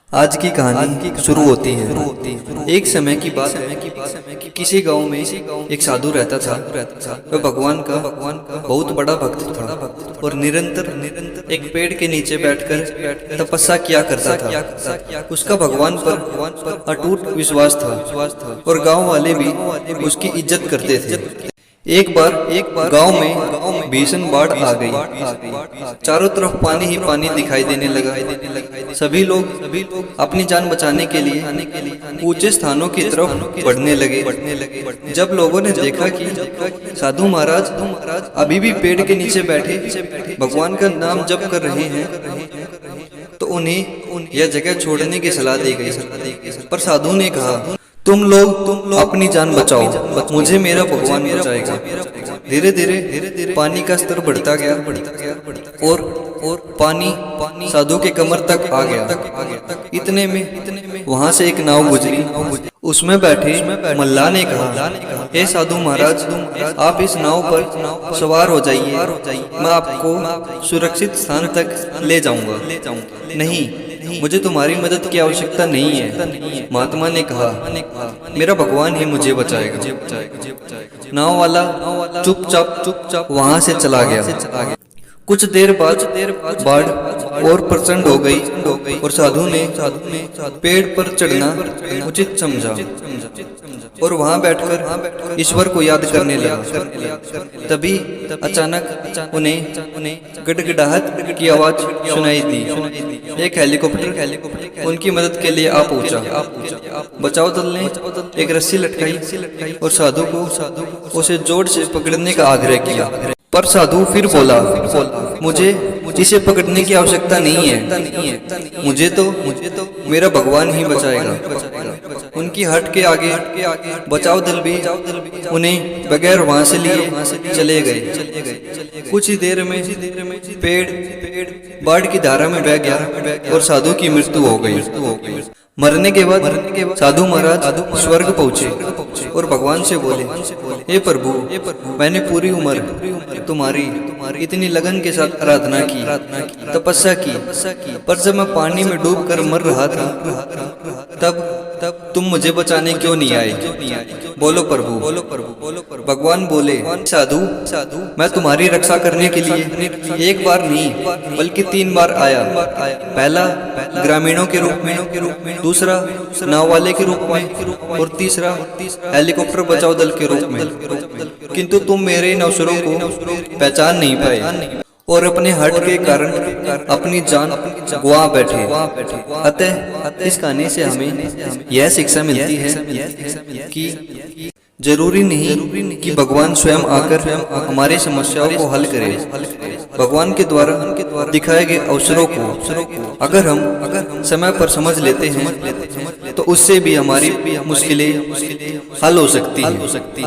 आज की कहानी शुरू होती है। एक समय की बात है कि किसी गांव में एक साधु रहता था। वह भगवान का बहुत बड़ा भक्त था और निरंतर एक पेड़ के नीचे बैठकर तपस्या किया करता था। उसका भगवान पर अटूट विश्वास था और गांव वाले भी उसकी इज्जत करते थे। एक बार गांव में भीषण बाढ़ आ गई। चारों तरफ पानी ही पानी दिखाई देने लगा। सभी लोग अपनी जान बचाने के लिए ऊंचे स्थानों की तरफ बढ़ने लगे। जब लोगों ने देखा कि साधु महाराज अभी भी पेड़ के नीचे बैठे भगवान का नाम जप कर रहे हैं, तो उन्हें यह जगह छोड़ने की सलाह दी गई। पर साधु ने कहा, तुम लोग अपनी जान बचाओ, मुझे मेरा भगवान बचाएगा। धीरे धीरे पानी का स्तर बढ़ता गया और पानी साधु के कमर तक आ गया। इतने में वहां से एक नाव गुजरी। उसमें बैठे मल्लाह ने कहा, हे साधु महाराज, आप इस नाव पर सवार हो जाइए, मैं आपको सुरक्षित स्थान तक ले जाऊंगा। नहीं, मुझे तुम्हारी मदद की आवश्यकता नहीं है। महात्मा ने कहा, मेरा भगवान ही मुझे बचाएगा। नाव वाला चुपचाप वहां से चला गया। कुछ देर बाद बाढ़ और प्रचंड हो गई और साधु ने पेड़ पर चढ़ना उचित समझा और वहां बैठकर ईश्वर को याद करने लगा। तभी अचानक उन्हें गड़गड़ाहट की आवाज सुनाई दी। एक हेलीकॉप्टर उनकी मदद के लिए आ पहुंचा। बचाव दल ने एक रस्सी लटकाई और साधु को उसे जोर से पकड़ने का आग्रह किया। पर साधु फिर बोला, मुझे इसे पकड़ने की आवश्यकता नहीं है, मुझे तो मेरा भगवान ही बचाएगा। उनकी हट के आगे बचाव दल भी उन्हें बगैर वहां से लिए चले गए। कुछ ही देर में पेड़ बाढ़ की धारा में बह गया और साधु की मृत्यु हो गई। मरने के बाद साधु महाराज स्वर्ग पहुंचे और भगवान से बोले, हे प्रभु, मैंने पूरी उम्र तुम्हारी इतनी लगन के साथ आराधना की, तपस्या की, पर जब मैं पानी में डूब कर मर रहा था तब तुम मुझे बचाने क्यों नहीं आए? बोलो प्रभु। भगवान बोले, साधु, मैं तुम्हारी रक्षा करने के लिए एक बार नहीं बल्कि 3 बार आया। पहला ग्रामीणों के रूप में, दूसरा नाव वाले के रूप में और तीसरा हेलीकॉप्टर बचाव दल के रूप में। किंतु तुम मेरे इन अवसरों को पहचान नहीं पाए और अपने हट के कारण अपनी जान गवा बैठे। अतः इस कहानी से हमें यह शिक्षा मिलती है कि जरूरी नहीं कि भगवान स्वयं आकर हमारी समस्याओं को हल करे। भगवान के द्वारा दिखाए गए अवसरों को अगर हम समय पर समझ लेते हैं तो उससे भी हमारी मुश्किलें हल हो सकती हैं।